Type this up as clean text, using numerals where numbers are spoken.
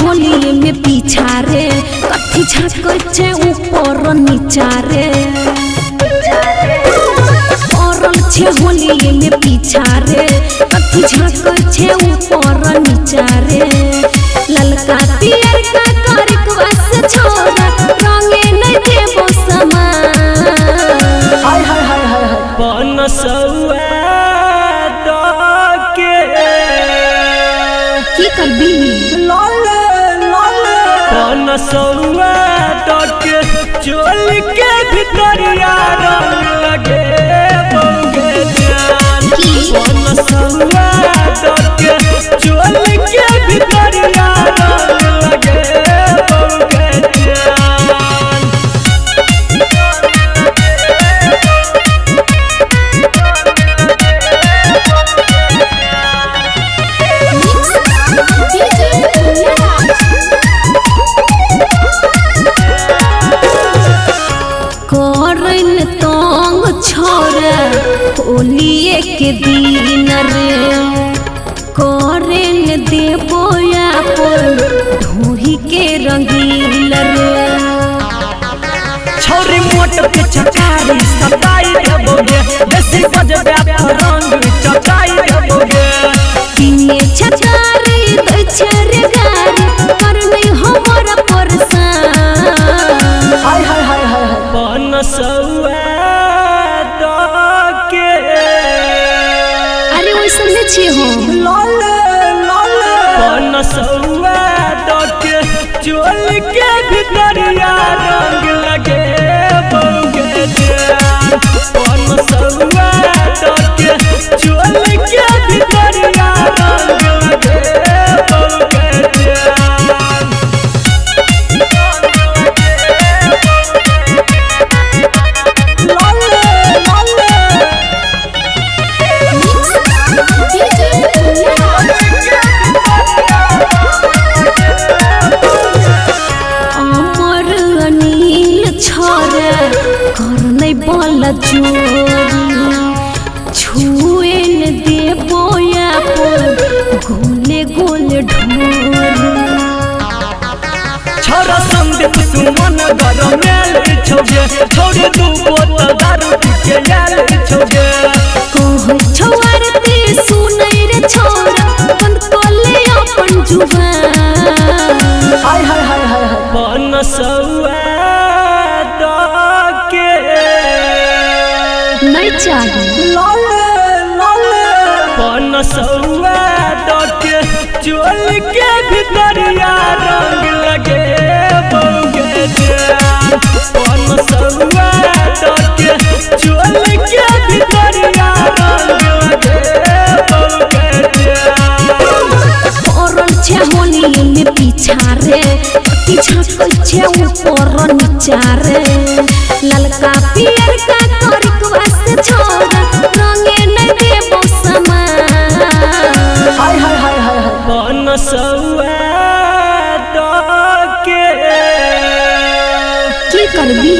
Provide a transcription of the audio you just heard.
होली में पीछा रे कथी झाँक छे ऊपर नीचा रे औरल छे होली में पीछा रे कथी झाँक छे ऊपर नीचा रे ललका पियर का करकवा से छोरा रंगे नहीं देबो समान हाय हाय हाय हाय बनसुआ के की करबी बनसुआ के चोल के भितरिया रंग लगे बौगे जान बनसुआ के चोल के भितरिया रंग लगे बौगे जान करन तंग छोरा होलिए के दिन रे करन देबो अपन ढोही के रंगील रे छोरी मोट के चटाई सताई देबोगे देसी बजबे रंग चटाई देबोगे पिने छटारी दै छरे गारी करनी हमर परसान हाय हाय हाय हाय बनसुआ के अरे ओइसन ने छी हम बनसुआ के चोल के भितरिया रंग लगे बौगे जान बनसुआ के चोल के भितरिया रंग लगे बौगे जान अमर अनिल छोरे कर नहीं बोल चोरी छुए न देबो अपन गोले गोले ढोरी छोरा संदीप सुमन घर मेल छोगे छोड़े दू बोतल दारू के यार छोगे कह छवारती सुनै रे छोरा बंद कोले अपन जुबान हाय हाय हाय हाय बनसुआ के नहीं चाहिए बनसुआ के चोल के भितरिया रंग लगे बौगे जान बनसुआ के चोल के भितरिया रंग लगे बौगे जान औरल छे होली में पीछा रे कथी झाँक छे ऊपर नीचा रे ललका पियर का करकवा से छोरा रंगे नहीं देबो समान हाय हाय हाय हाय बनसुआ के की करबी